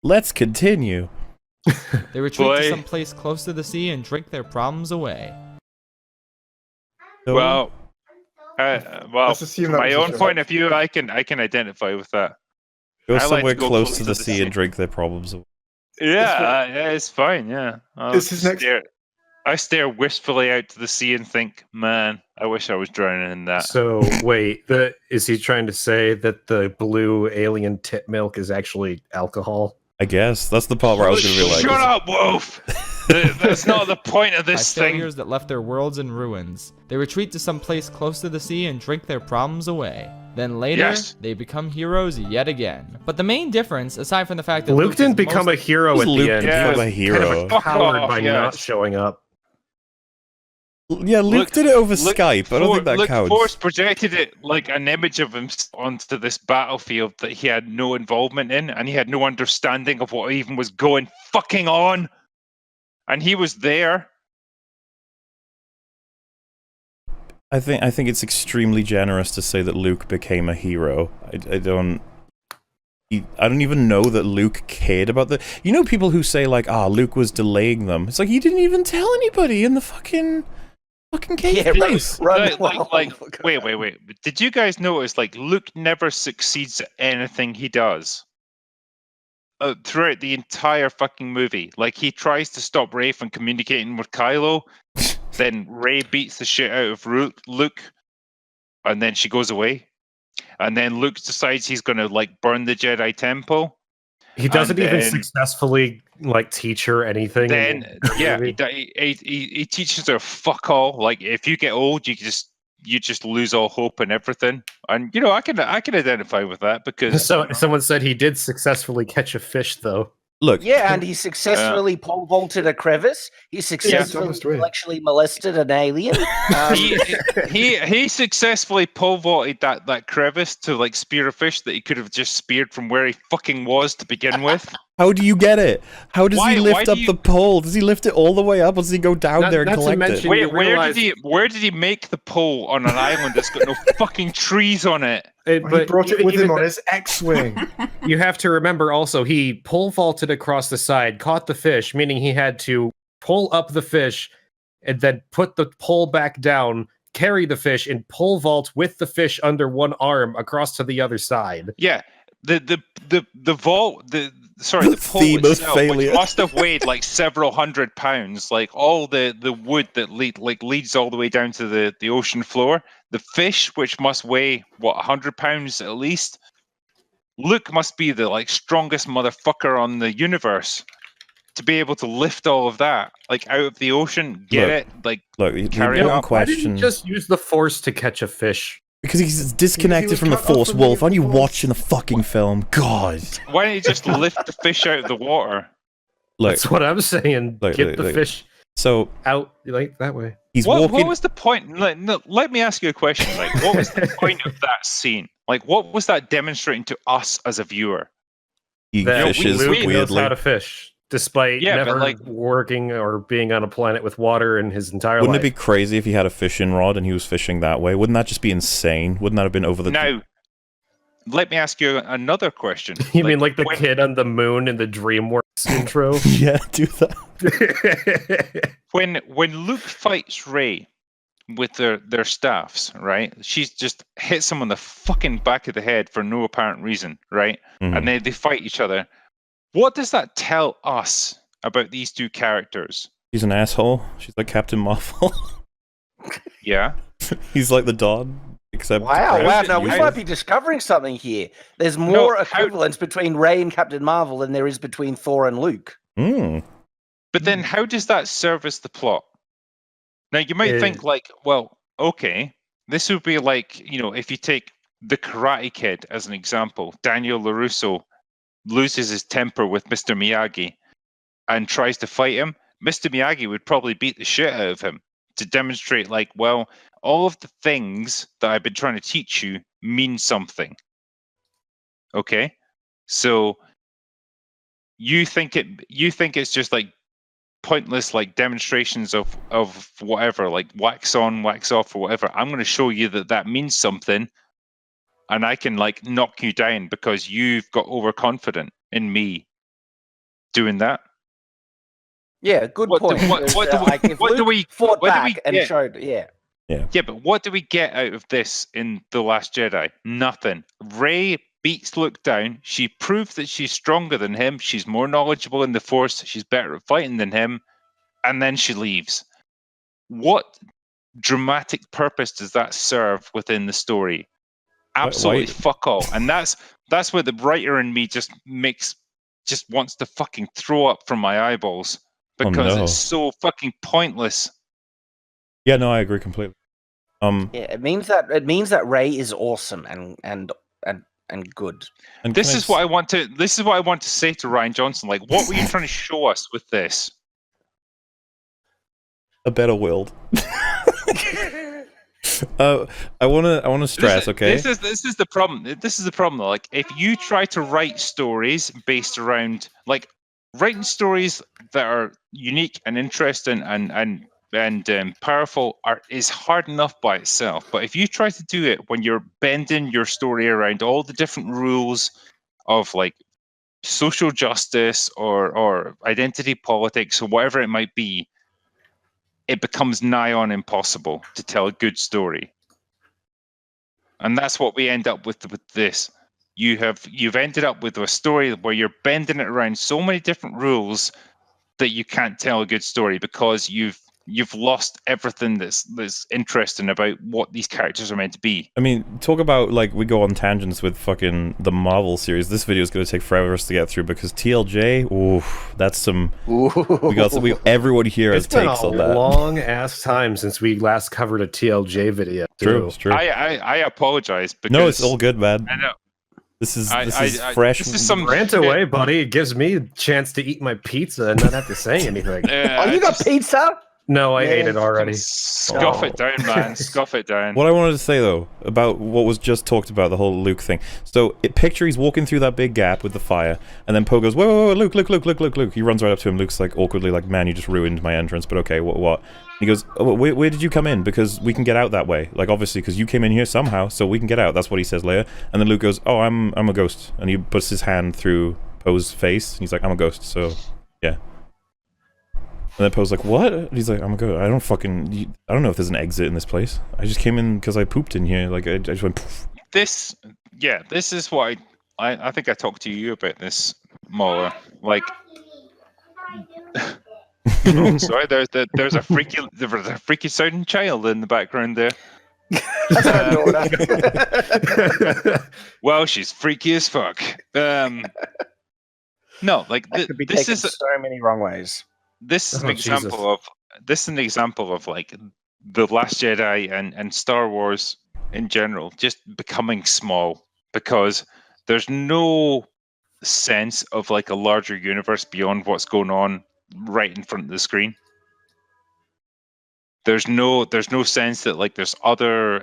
Let's continue. They retreat to some place close to the sea and drink their problems away. So, Well, Let's assume from that my was own a point of view, I can identify with that. go I like somewhere to go close to the sea and drink their problems away. Yeah, yeah, it's fine. Yeah, This is next. I stare wistfully out to the sea and think, man, I wish I was drowning in that. So wait, is he trying to say that the blue alien tit milk is actually alcohol? I guess that's the part where I was going to be like, Shut up, Wolf! That's not the point of this thing. Failures that left their worlds in ruins. They retreat to some place close to the sea and drink their problems away. Then later, they become heroes yet again. But the main difference, aside from the fact that Luke didn't become a hero at Luke the end. became He was a hero. kind of empowered by not showing up. Yeah, Luke did it over Skype. I don't think that counts. Force projected it like an image of him onto this battlefield that he had no involvement in, and he had no understanding of what even was going fucking on. And he was there. I think it's extremely generous to say that Luke became a hero. I don't even know that Luke cared about the. You know, people who say like, Luke was delaying them. It's like he didn't even tell anybody in the fucking cave place. Wait. Did you guys notice like Luke never succeeds at anything he does? Throughout the entire fucking movie. Like, he tries to stop Rey from communicating with Kylo, then Rey beats the shit out of Luke, and then she goes away. And then Luke decides he's gonna, like, burn the Jedi Temple. He doesn't even successfully, like, teach her anything. Then, yeah, he teaches her fuck all. Like, if you get old, you just lose all hope and everything. And you know, I can identify with that because someone said he did successfily catch a fish, though. Look, yeah, and he successfully pole vaulted a crevice. He successfully intellectually molested an alien. He successfully pole vaulted that crevice to like spear a fish that he could have just speared from where he fucking was to begin with. How do you get it? How does he lift up the pole? Does he lift it all the way up, or does he go down there and collect it? Wait, where did he make the pole on an island that's got no fucking trees on it? But he brought it with him on his X-wing. You have to remember also, he pole vaulted across the side, caught the fish, meaning he had to pull up the fish and then put the pole back down, carry the fish, and pole vault with the fish under one arm across to the other side. Yeah, the vault, the pole itself, which must have weighed like several hundred pounds, like all the wood that leads all the way down to the ocean floor. The fish, which must weigh 100 pounds at least. Luke must be the like strongest motherfucker on the universe to be able to lift all of that like out of the ocean, carry it up. Why didn't he just use the Force to catch a fish? Because he's disconnected from the Force, Wolf. Aren't you watching the fucking film? God. Why don't you just lift the fish out of the water? That's what I'm saying. Get the fish out like that way. What was the point? Let me ask you a question. Like, what was the point of that scene? Like, what was that demonstrating to us as a viewer? Luke knows how to fish, despite never working or being on a planet with water in his entire life. Wouldn't it be crazy if he had a fishing rod and he was fishing that way? Wouldn't that just be insane? Wouldn't that have been over the top? Now, let me ask you another question. You mean like the kid on the moon in the DreamWorks intro? Yeah, do that. When Luke fights Rey with their staffs, right? She just hits him on the fucking back of the head for no apparent reason, right? Mm-hmm. And then they fight each other. What does that tell us about these two characters? He's an asshole. She's like Captain Marvel. Yeah. He's like the Don. Except wow, now we might be discovering something here. There's more equivalence between Rey and Captain Marvel than there is between Thor and Luke. But then how does that service the plot? Now, you might think like, well, okay, this would be like, you know, if you take The Karate Kid as an example, Daniel LaRusso loses his temper with Mr. Miyagi and tries to fight him. Mr. Miyagi would probably beat the shit out of him to demonstrate like, well, all of the things that I've been trying to teach you mean something. Okay? So you think it's just like pointless like demonstrations of whatever, like wax on, wax off or whatever. I'm going to show you that means something, and I can like knock you down because you've got overconfident in me doing that. Yeah, good point. What do we fought what do back we and get? showed? Yeah. Yeah, but what do we get out of this in The Last Jedi? Nothing. Rey beats Luke down. She proves that she's stronger than him. She's more knowledgeable in the Force. She's better at fighting than him. And then she leaves. What dramatic purpose does that serve within the story? Absolutely fuck all. And that's where the writer in me just wants to fucking throw up from my eyeballs because it's so fucking pointless. Yeah, no, I agree completely. Yeah, it means that Rey is awesome and good. And this is what I want to say to Ryan Johnson. Like, what were you trying to show us with this? A better world. I wanna stress, okay? This is the problem. This is the problem though. Like, if you try to write stories based around like writing stories that are unique and interesting and powerful is hard enough by itself. But if you try to do it when you're bending your story around all the different rules of like social justice or identity politics or whatever it might be, it becomes nigh on impossible to tell a good story. And that's what we end up with this. You've ended up with a story where you're bending it around so many different rules that you can't tell a good story because you've lost everything that's interesting about what these characters are meant to be. I mean, talk about, like, we go on tangents with fucking the Marvel series. This video is going to take forever for us to get through because TLJ, oof, that's some... everyone here has takes on that. It's been a long-ass time since we last covered a TLJ video. True, it's true. I apologize because... No, it's all good, man. I know. This is fresh. This is some rant away, buddy. It gives me a chance to eat my pizza and not have to say anything. You got pizza? No, I ate it already. Scuff it down, man. Scuff it down. What I wanted to say, though, about what was just talked about, the whole Luke thing. So, picture he's walking through that big gap with the fire, and then Poe goes, whoa, Luke. He runs right up to him. Luke's like, awkwardly, like, man, you just ruined my entrance, but okay, what? He goes, oh, where did you come in? Because we can get out that way. Like, obviously, because you came in here somehow, so we can get out. That's what he says later. And then Luke goes, oh, I'm a ghost. And he puts his hand through Poe's face, and he's like, I'm a ghost, so, yeah. And then Poe's like, what? And he's like, I'm gonna go. I don't know if there's an exit in this place. I just came in because I pooped in here. Like, I just went poof. This is what I think I talked to you about this, Mauler. Like, oh, sorry, there's a freaky sounding child in the background there. Well, she's freaky as fuck. No, like this is so many wrong ways. This is an example of like The Last Jedi and Star Wars in general just becoming small because there's no sense of like a larger universe beyond what's going on right in front of the screen. There's no sense that like there's other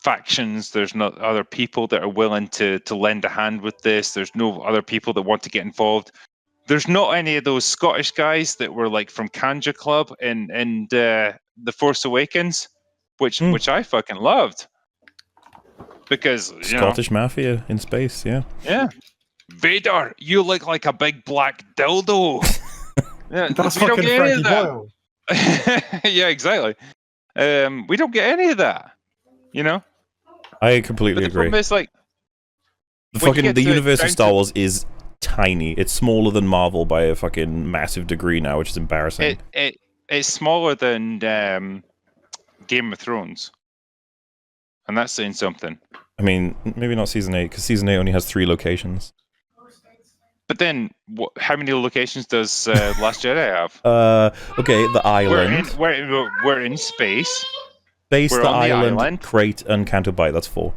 factions, there's not other people that are willing to lend a hand with this, there's no other people that want to get involved. There's not any of those Scottish guys that were like from Kanja Club and The Force Awakens, which I fucking loved. Because Scottish mafia in space, yeah. Yeah. Vader, you look like a big black dildo. Yeah, that's we don't fucking get any of Frankie that. Boyle. Yeah, exactly. We don't get any of that. You know? I completely the agree. Problem is, like, the universe of Star Wars is tiny. It's smaller than Marvel by a fucking massive degree now, which is embarrassing. It's smaller than Game of Thrones, and that's saying something. I mean, maybe not Season 8, because Season 8 only has 3 locations. But then, how many locations does Last Jedi have? Okay, the island. We're in space. Base, the island, Crate, and Canto Bight. That's 4.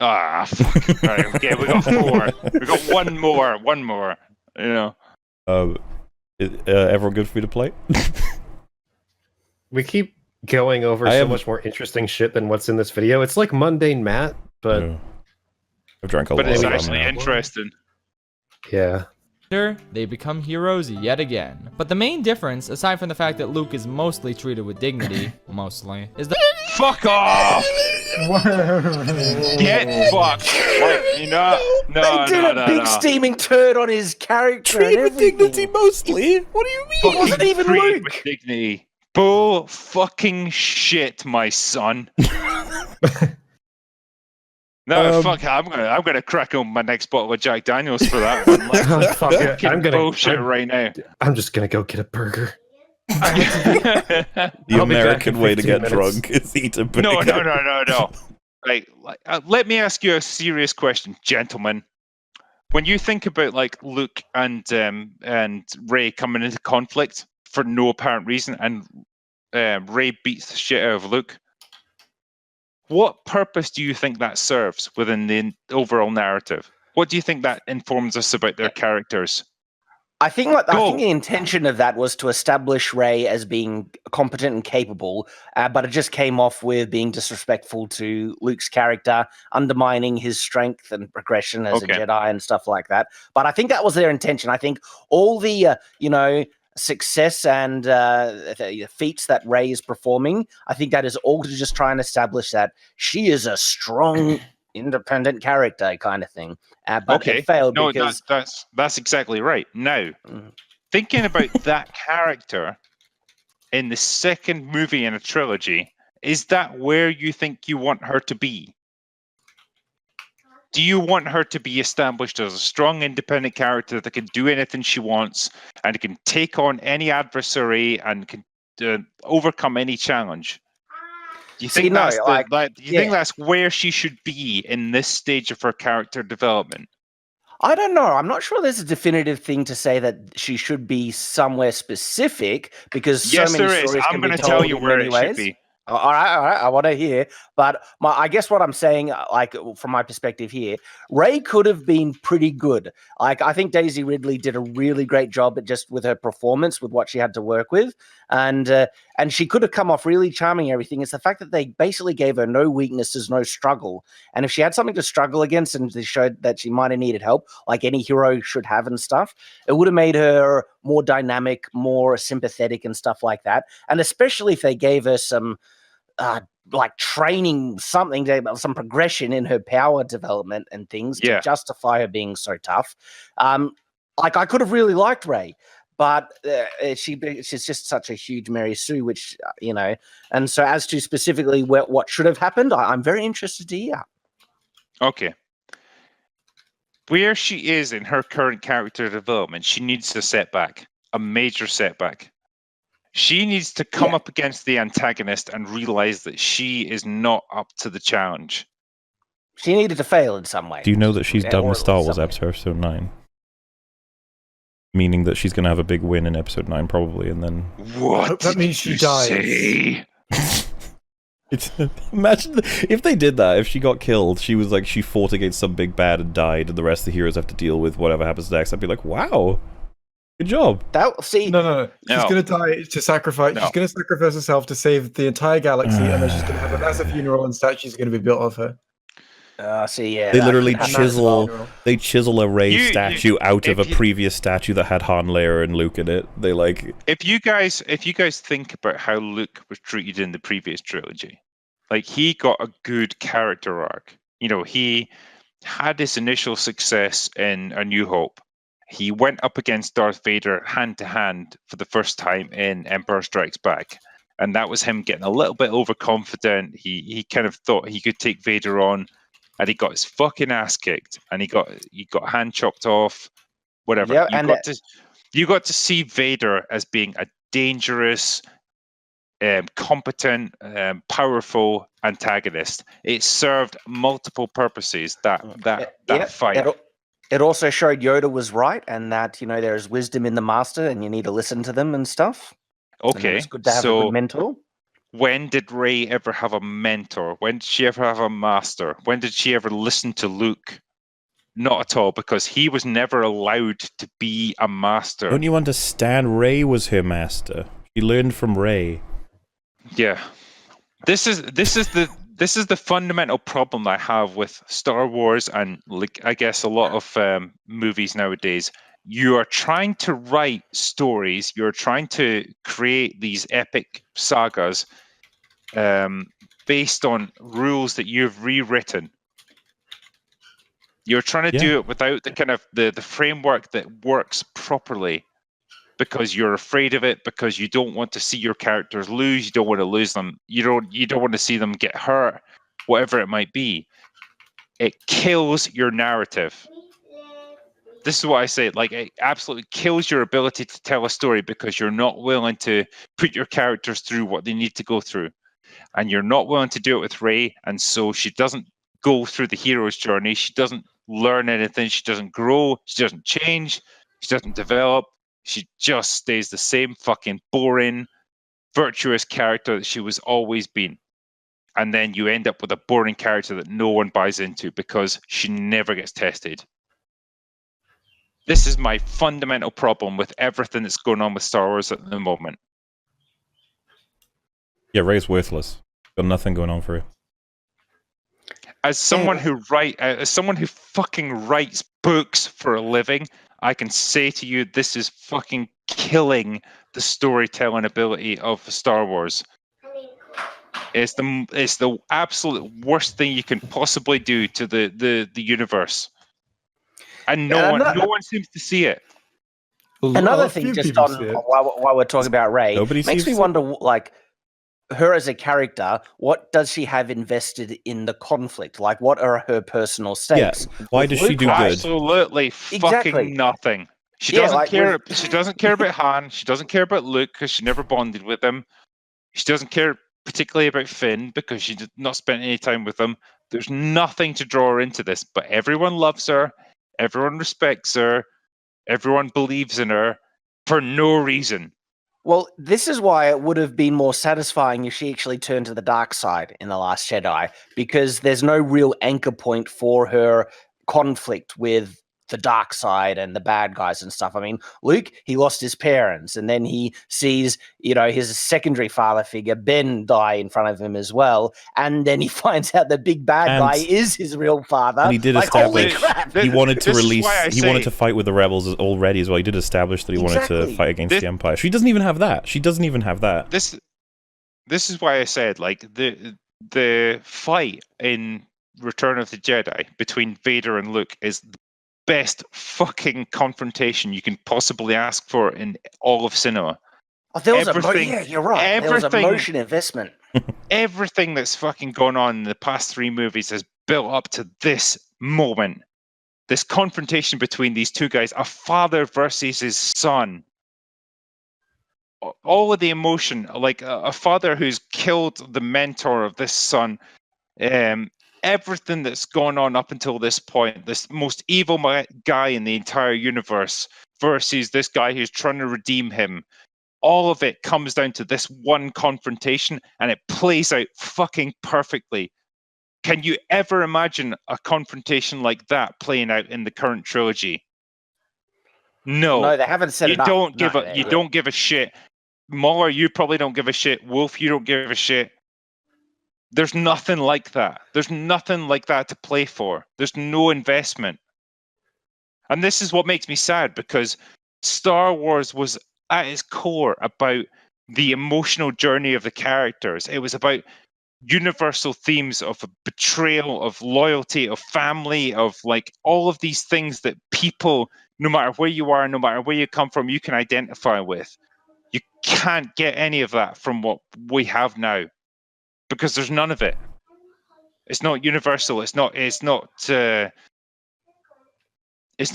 Ah, fuck. Right, okay, we got 4. We got one more. You know. Everyone good for you to play? We keep going over so much more interesting shit than what's in this video. It's like mundane Matt, but I've drank a lot. But it's actually interesting. Yeah. They become heroes yet again. But the main difference, aside from the fact that Luke is mostly treated with dignity, is the fuck off! Get fucked! Like, you know, No, They did a big steaming turd on his character and Treat with everything. dignity mostly. What do you mean? It wasn't even Treat Luke. with dignity. Bull fucking shit, my son. No, fuck. I'm gonna crack on my next bottle of Jack Daniels for that one. Like, Fuck it. fucking bullshit right now. I'm just gonna go get a burger. The I'll be back American in way to 15 get minutes. drunk is eat a burger. No. Right, let me ask you a serious question, gentlemen. When you think about like Luke and Rey coming into conflict for no apparent reason, and Rey beats the shit out of Luke, what purpose do you think that serves within the overall narrative? What do you think that informs us about their characters? I think the intention of that was to establish Rey as being competent and capable, but it just came off with being disrespectful to Luke's character, undermining his strength and progression as a Jedi and stuff like that. But I think that was their intention. I think all the success and the feats that Rey is performing, I think that is all to just try and establish that she is a strong, independent character kind of thing. But it failed because that's exactly right. Now, thinking about that character in the second movie in a trilogy, is that where you think you want her to be? Do you want her to be established as a strong, independent character that can do anything she wants and can take on any adversary and can overcome any challenge? Do you think think that's where she should be in this stage of her character development? I don't know. I'm not sure there's a definitive thing to say that she should be somewhere specific because so many stories can be told. I'm going to tell you where it should be. All right. I want to hear. But I guess what I'm saying, like from my perspective here, Rey could have been pretty good. Like I think Daisy Ridley did a really great job just with her performance, with what she had to work with, and she could have come off really charming. And everything. It's the fact that they basically gave her no weaknesses, no struggle, and if she had something to struggle against, and they showed that she might have needed help, like any hero should have and stuff, it would have made her more dynamic, more sympathetic, and stuff like that. And especially if they gave her some. Like training something, some progression in her power development and things to justify her being so tough. Like I could have really liked Rey, but she's just such a huge Mary Sue, which and so as to specifically what should have happened, I'm very interested to hear. Okay. Where she is in her current character development, she needs a setback, a major setback. She needs to come up against the antagonist and realize that she is not up to the challenge. She needed to fail in some way. Do you know that she's done with Star Wars episode 9? Meaning that she's going to have a big win in episode 9 probably, and then... What? That means she dies. Imagine if they did that, if she got killed, she was like, she fought against some big bad and died, and the rest of the heroes have to deal with whatever happens next. I'd be like, wow. Good job. No. She's gonna die to sacrifice. She's gonna sacrifice herself to save the entire galaxy, and then she's gonna have a massive funeral, and statues are gonna be built of her. They literally chisel a Rey statue out of a previous statue that had Han, Leia, and Luke in it. They like. If you guys think about how Luke was treated in the previous trilogy, like he got a good character arc. He had his initial success in A New Hope. He went up against Darth Vader hand-to-hand for the first time in Empire Strikes Back. And that was him getting a little bit overconfident. He kind of thought he could take Vader on, and he got his fucking ass kicked. And he got hand chopped off, whatever. Yeah, you got to see Vader as being a dangerous, competent, powerful antagonist. It served multiple purposes, that fight. It also showed Yoda was right, and that there is wisdom in the master, and you need to listen to them and stuff. Okay, it's good to have a good mentor. When did Rey ever have a mentor? When did she ever have a master? When did she ever listen to Luke? Not at all, because he was never allowed to be a master. Don't you understand? Rey was her master. She learned from Rey. Yeah, this is the fundamental problem I have with Star Wars and I guess a lot of movies nowadays. You are trying to write stories. You're trying to create these epic sagas based on rules that you've rewritten. You're trying to do it without the kind of the framework that works properly, because you're afraid of it, because you don't want to see your characters lose, you don't want to lose them, you don't want to see them get hurt, whatever it might be. It kills your narrative. This is what I say, like, it absolutely kills your ability to tell a story because you're not willing to put your characters through what they need to go through. And you're not willing to do it with Rey, and so she doesn't go through the hero's journey. She doesn't learn anything. She doesn't grow. She doesn't change. She doesn't develop. She just stays the same fucking boring, virtuous character that she was always been. And then you end up with a boring character that no one buys into because she never gets tested. This is my fundamental problem with everything that's going on with Star Wars at the moment. Yeah, Rey's worthless. Got nothing going on for her. As someone who fucking writes books for a living, I can say to you, this is fucking killing the storytelling ability of Star Wars. It's the absolute worst thing you can possibly do to the universe. And no one seems to see it. Another thing, just on while we're talking about Rey, makes me wonder, like, her as a character, what does she have invested in the conflict? Like, what are her personal stakes? Yeah. Why does she do good? Absolutely fucking nothing. She doesn't care. She doesn't care about Han. She doesn't care about Luke because she never bonded with him. She doesn't care particularly about Finn because she did not spend any time with him. There's nothing to draw her into this, but everyone loves her. Everyone respects her. Everyone believes in her for no reason. Well, this is why it would have been more satisfying if she actually turned to the dark side in The Last Jedi, because there's no real anchor point for her conflict with the dark side and the bad guys and stuff. I mean, Luke, he lost his parents, and then he sees, his secondary father figure, Ben, die in front of him as well, and then he finds out the big bad guy is his real father. And he did establish he wanted to wanted to fight with the rebels already as well. He did establish that he wanted to fight against the Empire. She doesn't even have that. This is why I said, like, the fight in Return of the Jedi between Vader and Luke is the best fucking confrontation you can possibly ask for in all of cinema. Oh, there was you're right. There was emotion investment. Everything that's fucking gone on in the past 3 movies has built up to this moment. This confrontation between these two guys, a father versus his son. All of the emotion, like a father who's killed the mentor of this son. Everything that's gone on up until this point, this most evil guy in the entire universe versus this guy who's trying to redeem him, all of it comes down to this one confrontation, and it plays out fucking perfectly. Can you ever imagine a confrontation like that playing out in the current trilogy? No, they haven't set it up. You don't give a shit. Mauler, you probably don't give a shit. Wolf, you don't give a shit. There's nothing like that. There's nothing like that to play for. There's no investment. And this is what makes me sad, because Star Wars was at its core about the emotional journey of the characters. It was about universal themes of betrayal, of loyalty, of family, of like all of these things that people, no matter where you are, no matter where you come from, you can identify with. You can't get any of that from what we have now. Because there's none of it. It's not universal. It's not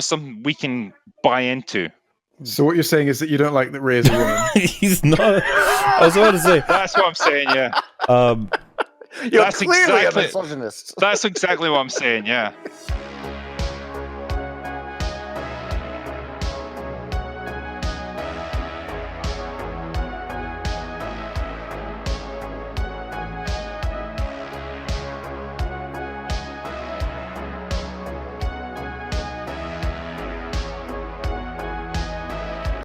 something we can buy into. So what you're saying is that you don't like that Rey is a woman? He's not. I was about to say. That's what I'm saying. Yeah. You're clearly a misogynist. That's exactly what I'm saying. Yeah.